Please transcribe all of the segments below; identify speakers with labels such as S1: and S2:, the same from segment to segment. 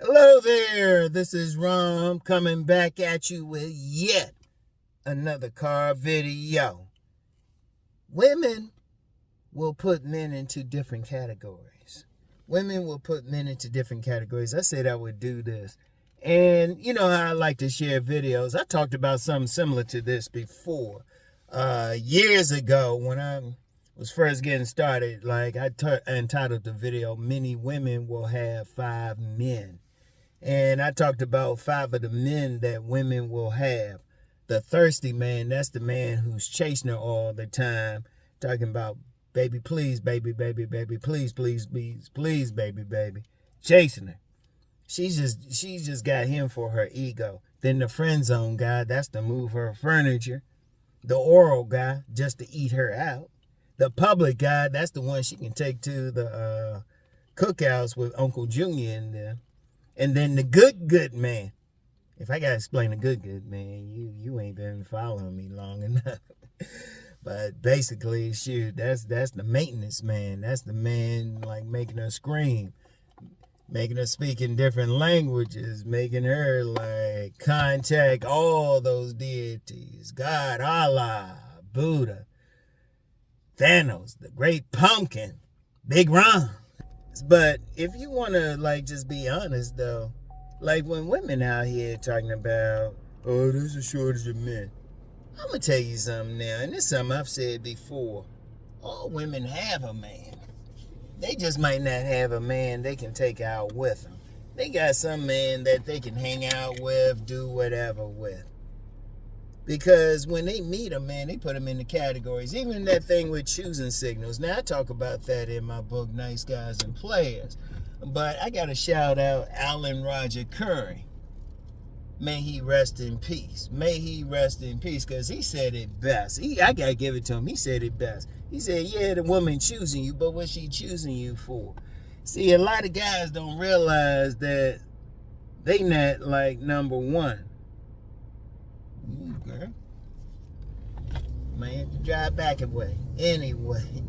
S1: Hello there, this is Rom coming back at you with yet another car video. Women will put men into different categories. Women will put men into different categories. I said I would do this. And you know how I like to share videos. I talked about something similar to this before. Years ago when I was first getting started, like I entitled the video, Many Women Will Have 5 Men. And I talked about 5 of the men that women will have. The thirsty man, that's the man who's chasing her all the time, talking about, baby, please, baby, baby, baby, please, please, please, please, baby, baby, chasing her. She's just got him for her ego. Then the friend zone guy, that's to move her furniture. The oral guy, just to eat her out. The public guy, that's the one she can take to the cookouts with Uncle Junior in there. And then the good man. If I gotta explain the good man, you ain't been following me long enough. But basically, shoot, that's the maintenance man. That's the man like making her scream, making her speak in different languages, making her like contact all those deities: God, Allah, Buddha, Thanos, the Great Pumpkin, Big Ron. But if you want to, like, just be honest, though, like, when women out here talking about, oh, there's a shortage of men, I'm going to tell you something now, and this is something I've said before. All women have a man. They just might not have a man they can take out with them. They got some man that they can hang out with, do whatever with. Because when they meet a man, they put him in the categories. Even that thing with choosing signals. Now, I talk about that in my book, Nice Guys and Players. But I got to shout out Alan Roger Curry. May he rest in peace. May he rest in peace, because he said it best. I got to give it to him. He said it best. He said, yeah, the woman choosing you, but what's she choosing you for? See, a lot of guys don't realize that they not like number one. Ooh, girl. Might have to drive back away. Anyway,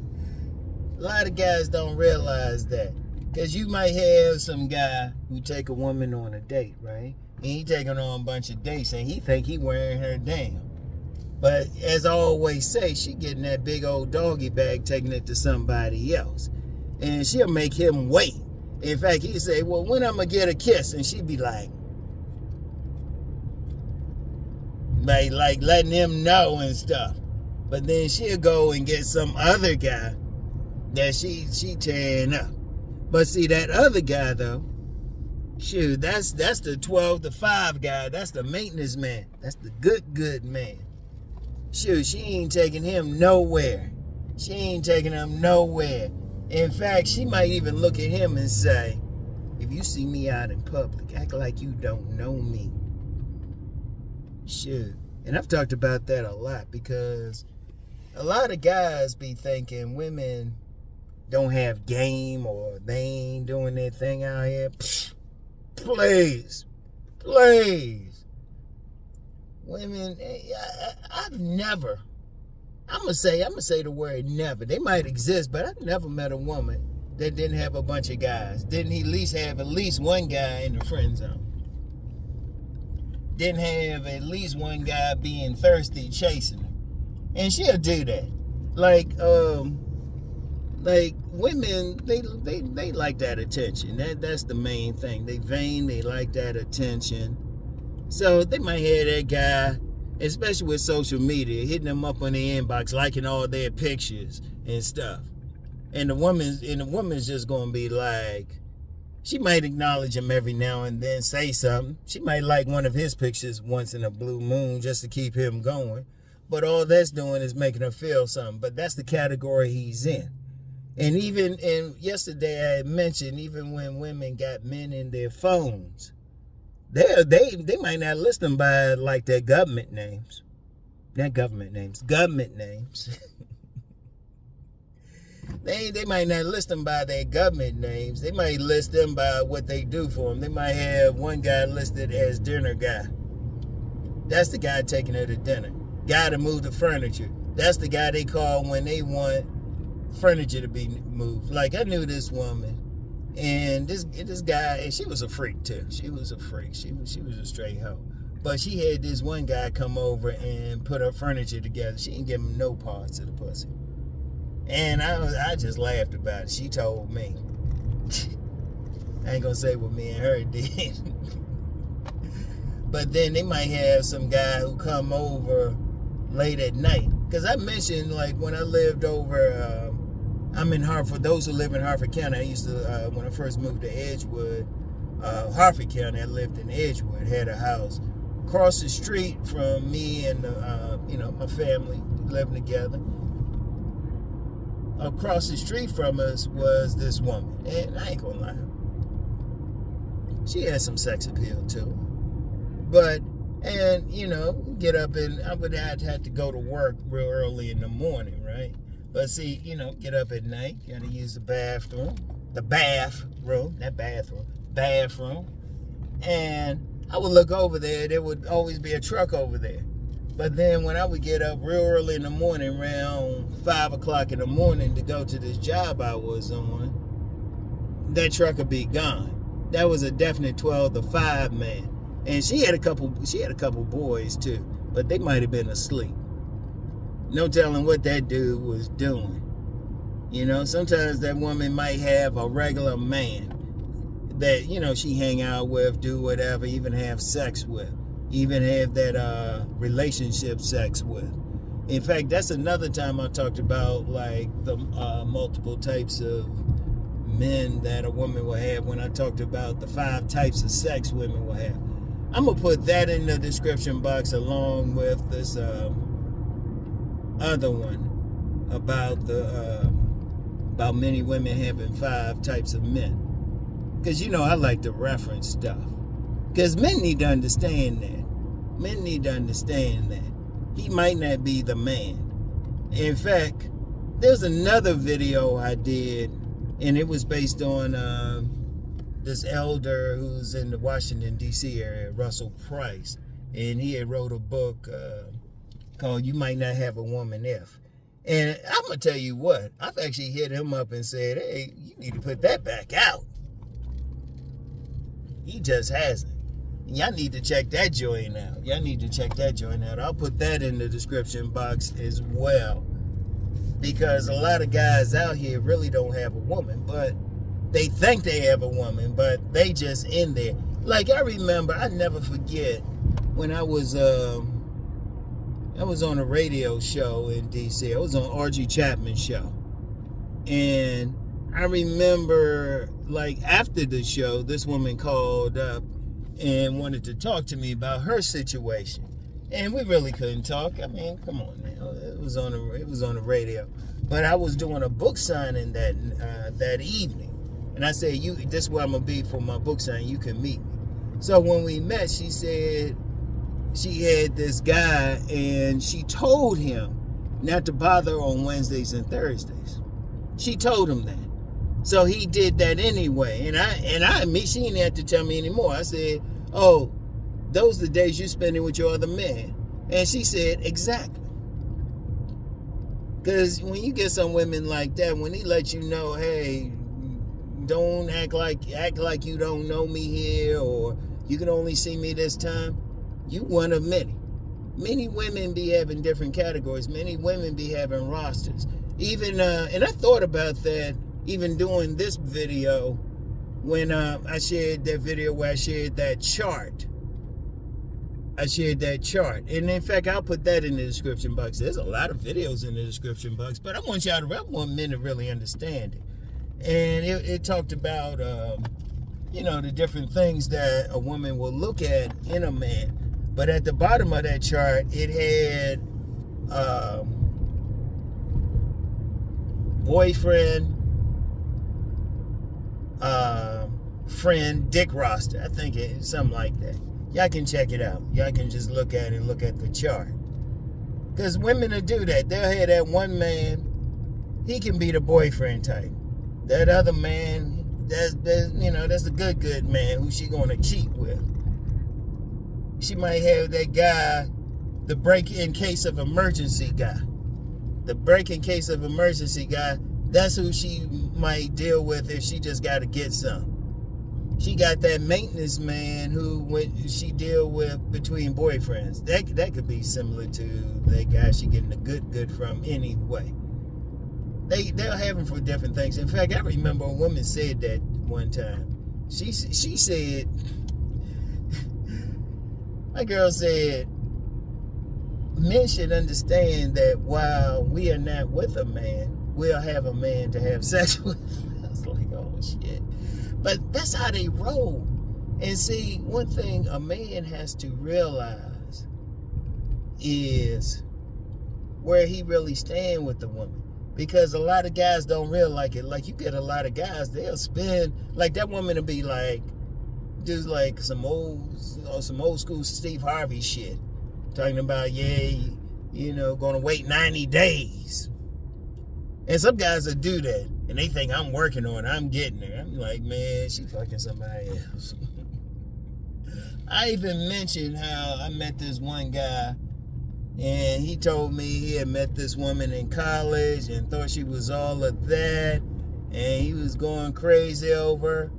S1: a lot of guys don't realize that. Because you might have some guy who take a woman on a date, right? And he taking on a bunch of dates and he think he wearing her down. But as I always say, she getting that big old doggy bag, taking it to somebody else. And she'll make him wait. In fact, he'll say, well, when I'm going to get a kiss? And she'd be like letting him know and stuff. But then she'll go and get some other guy that she tearing up. But see, that other guy though, shoot, that's the 12 to 5 guy. That's the maintenance man. That's the good man. Shoot, she ain't taking him nowhere. She ain't taking him nowhere. In fact, she might even look at him and say, if you see me out in public, act like you don't know me. Shoot. And I've talked about that a lot, because a lot of guys be thinking women don't have game or they ain't doing their thing out here. Psh, please. Women, I've never, I'm gonna say the word never. They might exist, but I've never met a woman that didn't have a bunch of guys. Didn't at least have at least one guy in the friend zone. Didn't have at least one guy being thirsty chasing her. And she'll do that. Like women, they like that attention. That's the main thing. They vain, they like that attention. So they might have that guy, especially with social media, hitting them up on the inbox, liking all their pictures and stuff. And the woman's just gonna be like, she might acknowledge him every now and then, say something. She might like one of his pictures once in a blue moon just to keep him going. But all that's doing is making her feel something. But that's the category he's in. And yesterday I had mentioned, even when women got men in their phones, they might not list them by like their government names. Not government names, government names. They might not list them by their government names. They might list them by what they do for them. They might have one guy listed as dinner guy. That's the guy taking her to dinner. Guy to move the furniture. That's the guy they call when they want furniture to be moved. Like, I knew this woman And this guy, and she was a freak too. She was a freak. She was a straight hoe. But she had this one guy come over and put her furniture together. She didn't give him no parts of the pussy. And I just laughed about it. She told me. I ain't gonna say what me and her did. But then they might have some guy who come over late at night. Because I mentioned, like, when I lived over, I'm in Hartford. Those who live in Hartford County, I used to, when I first moved to Edgewood, Hartford County, I lived in Edgewood, had a house across the street from me and, my family living together. Across the street from us was this woman. And I ain't gonna lie. She had some sex appeal too. But, get up and I'd have to go to work real early in the morning, right? But see, get up at night, gotta use the bathroom. And I would look over there would always be a truck over there. But then when I would get up real early in the morning, around 5 o'clock in the morning to go to this job I was on, that truck would be gone. That was a definite 12 to 5 man. And she had a couple boys too, but they might have been asleep. No telling what that dude was doing. Sometimes that woman might have a regular man that, she hang out with, do whatever, even have sex with, even have that relationship sex with. In fact, that's another time I talked about, like, the multiple types of men that a woman will have when I talked about the 5 types of sex women will have. I'm going to put that in the description box along with this other one about about many women having 5 types of men. Because, I like to reference stuff. Because men need to understand that. Men need to understand that. He might not be the man. In fact, there's another video I did, and it was based on this elder who's in the Washington, D.C. area, Russell Price. And he had wrote a book called You Might Not Have a Woman If. And I'm going to tell you what, I've actually hit him up and said, hey, you need to put that back out. He just hasn't. Y'all need to check that joint out. I'll put that in the description box as well. Because a lot of guys out here really don't have a woman, but they think they have a woman, but they just in there. Like, I remember, I never forget when I was on a radio show in D.C. I was on R.G. Chapman's show. And I remember, like, after the show, this woman called up and wanted to talk to me about her situation. And we really couldn't talk. I mean, come on now. It was on the radio. But I was doing a book signing that evening. And I said, this is where I'm going to be for my book signing. You can meet me. So when we met, she said she had this guy and she told him not to bother on Wednesdays and Thursdays. She told him that. So he did that anyway. And she didn't have to tell me anymore. I said, oh, those are the days you're spending with your other man. And she said, exactly. Because when you get some women like that, when they let you know, hey, don't act like you don't know me here, or you can only see me this time, you one of many. Many women be having different categories. Many women be having rosters. Even, and I thought about that even doing this video when I shared that video where I shared that chart. And in fact, I'll put that in the description box. There's a lot of videos in the description box, but I want men to really understand it. And it talked about, the different things that a woman will look at in a man. But at the bottom of that chart, it had boyfriend, friend, dick roster. I think it's something like that. Y'all can check it out. Y'all can just look at the chart. Because women will do that. They'll have that one man, he can be the boyfriend type. That other man, that's the good man who she gonna cheat with. She might have that guy, the break in case of emergency guy. The break in case of emergency guy That's who she might deal with if she just got to get some. She got that maintenance man who she deal with between boyfriends. That could be similar to that guy she getting the good from anyway. They'll have them for different things. In fact, I remember a woman said that one time. She said, my girl said, men should understand that while we are not with a man, we'll have a man to have sex with. I was like, oh shit. But that's how they roll. And see, one thing a man has to realize is where he really stand with the woman. Because a lot of guys don't realize it. Like, you get a lot of guys, they'll spend, like, that woman will be like, just like some old school Steve Harvey shit. Talking about, gonna wait 90 days. And some guys that do that, and they think I'm working on it, I'm getting there. I'm like, man, she fucking somebody else. I even mentioned how I met this one guy, and he told me he had met this woman in college and thought she was all of that, and he was going crazy over her.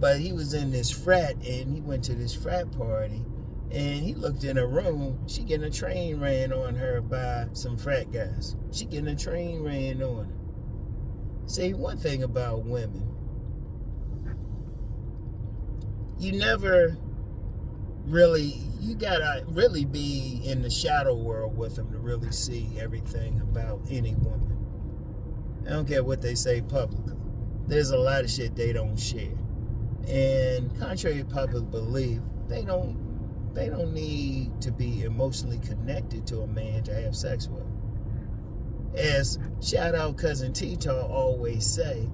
S1: But he was in this frat, and he went to this frat party, and he looked in her room. She getting a train ran on her by some frat guys. She getting a train ran on her. See, one thing about women, you gotta really be in the shadow world with them to really see everything about any woman. I don't care what they say publicly. There's a lot of shit they don't share. And contrary to public belief, they don't need to be emotionally connected to a man to have sex with. As shout out cousin Tito always say,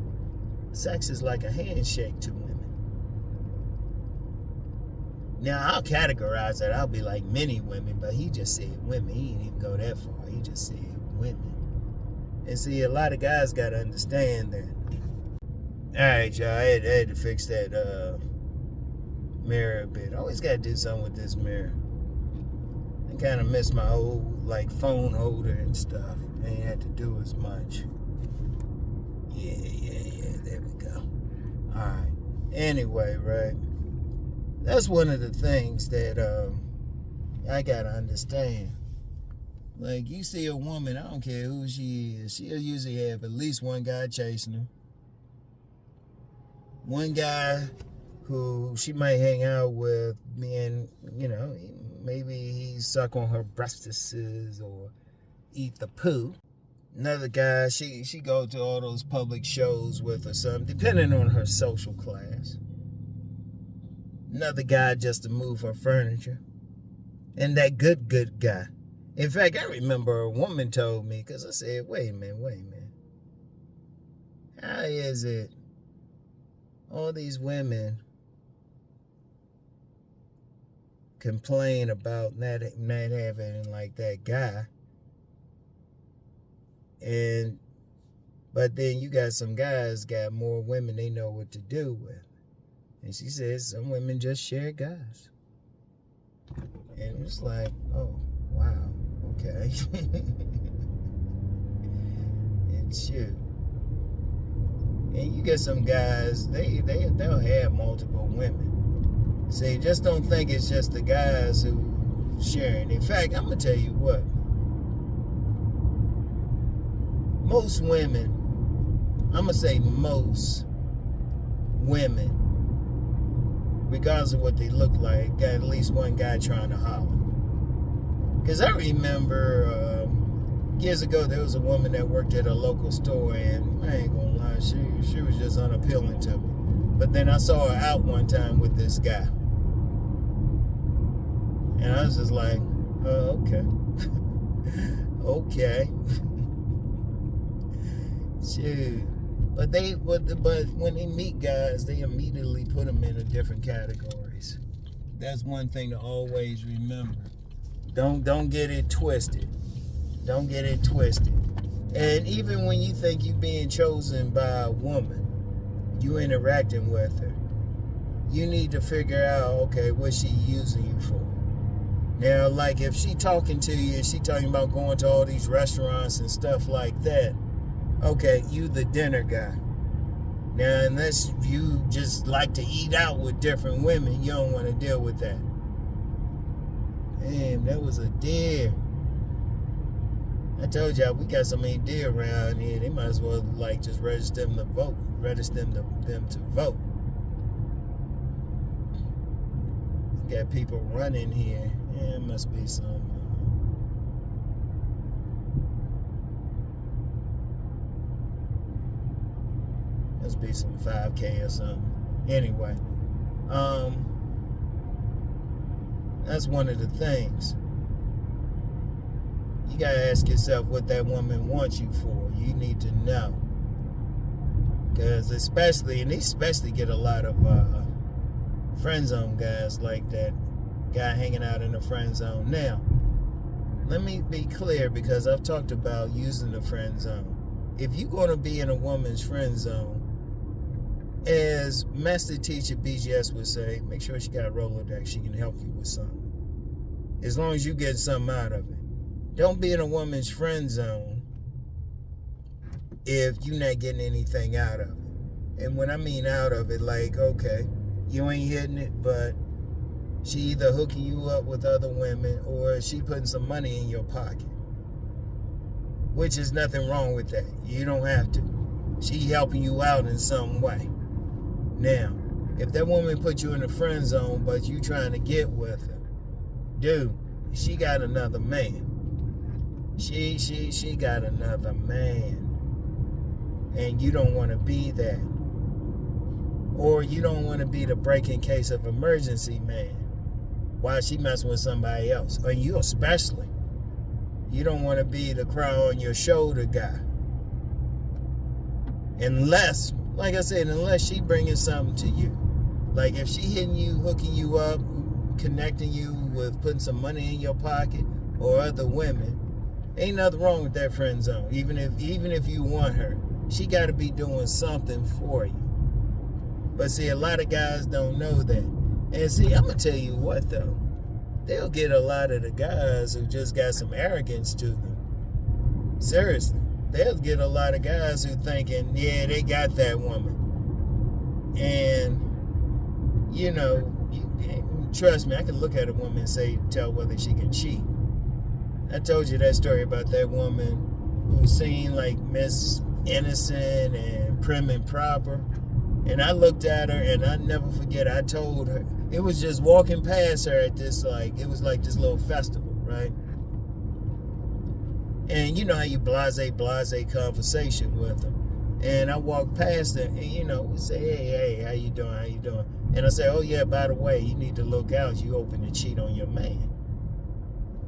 S1: sex is like a handshake to women. Now I'll categorize that. I'll be like many women, but he just said women. He didn't even go that far. He just said women. And see, a lot of guys got to understand that. Alright, y'all, I had to fix that mirror a bit. I always got to do something with this mirror. I kind of miss my old phone holder and stuff. I ain't had to do as much. Yeah, there we go. Alright. Anyway, right. That's one of the things that I got to understand. Like, you see a woman, I don't care who she is, she'll usually have at least one guy chasing her. One guy who she might hang out with, and, maybe he suck on her breastises or eat the poo. Another guy, she go to all those public shows with or something, depending on her social class. Another guy just to move her furniture. And that good guy. In fact, I remember a woman told me, because I said, wait a minute. How is it all these women complain about not having like that guy, but then you got some guys got more women they know what to do with? And she says some women just share guys. And it's like, oh, wow, okay. And shoot. And you get some guys, they'll have multiple women. See, just don't think it's just the guys who sharing. In fact, I'm going to tell you what. Most women, I'm going to say most women, regardless of what they look like, got at least one guy trying to holler. Because I remember years ago, there was a woman that worked at a local store, and I ain't gonna lie, she was just unappealing to me. But then I saw her out one time with this guy. And I was just like, oh, okay. Okay. Shoot. But when they meet guys, they immediately put them into different categories. That's one thing to always remember. Don't get it twisted. Don't get it twisted. And even when you think you're being chosen by a woman, you interacting with her, you need to figure out, okay, what's she using you for? Now, like if she talking to you and she talking about going to all these restaurants and stuff like that, Okay, you the dinner guy. Now, unless you just like to eat out with different women, you don't want to deal with that. Damn, that was a deer. I told y'all we got so many deer around here. They might as well like just register them to vote. Register them to vote. You got people running here. Yeah, it must be some. Must be some 5K or something. Anyway, that's one of the things. You gotta ask yourself what that woman wants you for. You need to know, because especially get a lot of friend zone guys like that guy hanging out in the friend zone. Now, let me be clear, because I've talked about using the friend zone. If you're going to be in a woman's friend zone, as Master Teacher BGS would say, make sure she got a Rolodex. She can help you with something. As long as you get something out of it. Don't be in a woman's friend zone if you're not getting anything out of it. And when I mean out of it, like, okay, you ain't hitting it, but she either hooking you up with other women or she putting some money in your pocket. Which is nothing wrong with that. You don't have to. She helping you out in some way. Now, if that woman put you in a friend zone, but you trying to get with her, dude, she got another man. She got another man. And you don't want to be that. Or you don't want to be the break in case of emergency man while she messing with somebody else. Or you especially. You don't want to be the cry on your shoulder guy. Unless, like I said, unless she bringing something to you. Like if she hitting you, hooking you up, connecting you with putting some money in your pocket or other women, ain't nothing wrong with that friend zone. Even if you want her, she got to be doing something for you. But see, a lot of guys don't know that. And see, I'm going to tell you what though. They'll get a lot of the guys who just got some arrogance to them. Seriously. They'll get a lot of guys who thinking, yeah, they got that woman. And, you know, trust me, I can look at a woman and tell whether she can cheat. I told you that story about that woman who seemed like Miss Innocent and prim and proper. And I looked at her and I never forget, I told her, it was just walking past her at this, like, it was like this little festival, right? And you know how you blase conversation with them. And I walked past her and, you know, we say, hey, how you doing? And I say, oh yeah, by the way, you need to look out. You open to cheat on your man.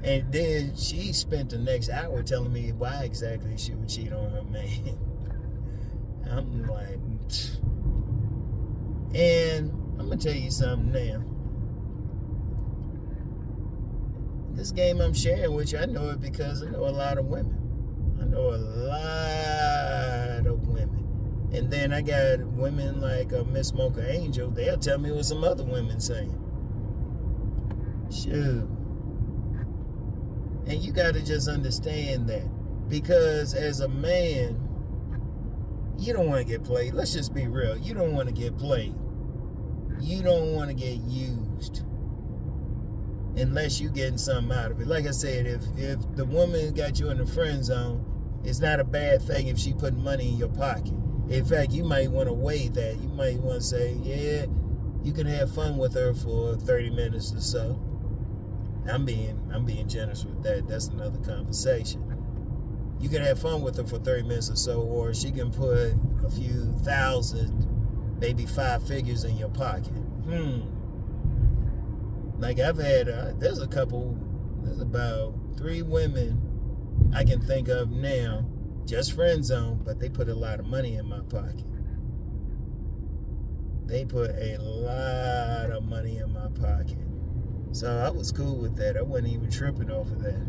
S1: And then she spent the next hour telling me why exactly she would cheat on her man. I'm like, and I'm going to tell you something now. This game I'm sharing with you, I know it because I know a lot of women. I know a lot of women. And then I got women like Miss Mocha Angel. They'll tell me what some other women saying. Shoot. And you got to just understand that. Because as a man, you don't want to get played. Let's just be real. You don't want to get played. You don't want to get used. Unless you're getting something out of it. Like I said, if the woman got you in the friend zone, it's not a bad thing if she put money in your pocket. In fact, you might want to weigh that. You might want to say, yeah, you can have fun with her for 30 minutes or so. I'm being generous with that. That's another conversation. You can have fun with her for 30 minutes or so, or she can put a few thousand, maybe 5 figures in your pocket. Like I've had, there's about 3 women I can think of now, just friend zone, but they put a lot of money in my pocket. They put a lot of money in my pocket. So I was cool with that. I wasn't even tripping over that.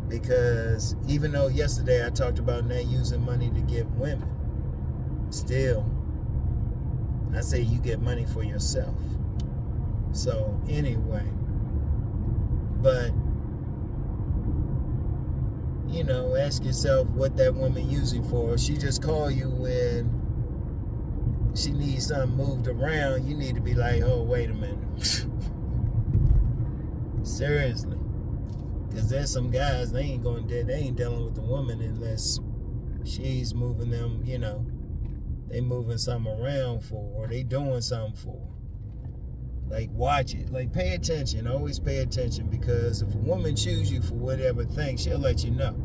S1: Because even though yesterday I talked about not using money to get women, still, I say you get money for yourself. So anyway, but ask yourself what that woman using for. She just call you when she needs something moved around. You need to be like, oh, wait a minute. Seriously. Because there's some guys, they ain't dealing with the woman unless she's moving them, they moving something around for, or they doing something for. Like, watch it. Like, pay attention. Always pay attention, because if a woman choose you for whatever thing, she'll let you know.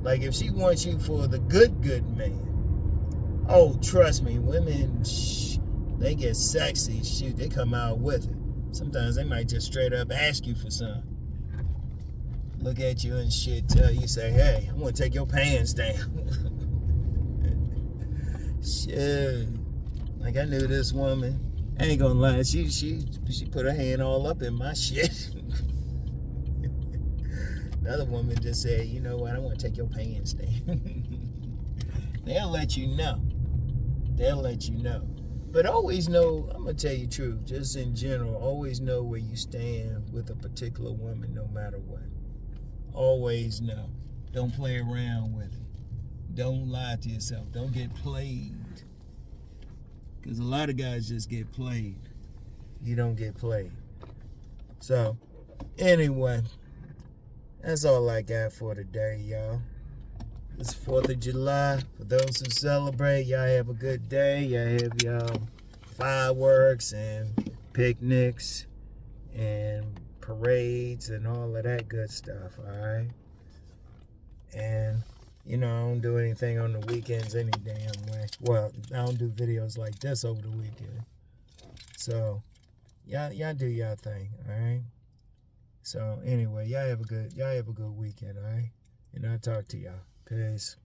S1: Like, if she wants you for the good man, oh, trust me, women, they get sexy. Shoot, they come out with it. Sometimes they might just straight up ask you for something. Look at you and shit, tell you, say, hey, I'm gonna take your pants down. Shit. Like, I knew this woman. I ain't gonna lie, she put her hand all up in my shit. Another woman just said, you know what, I want to take your pants down. They'll let you know. They'll let you know. But always know, I'm gonna tell you the truth, just in general, always know where you stand with a particular woman, no matter what. Always know. Don't play around with it. Don't lie to yourself. Don't get played. Because a lot of guys just get played. You don't get played. So, anyway, that's all I got for today, y'all. It's 4th of July. For those who celebrate, y'all have a good day. Y'all have y'all fireworks and picnics and parades and all of that good stuff, all right? And I don't do anything on the weekends any damn way. Well, I don't do videos like this over the weekend. So, y'all do y'all thing, all right? So, anyway, y'all have a good weekend, all right? And I'll talk to y'all. Peace.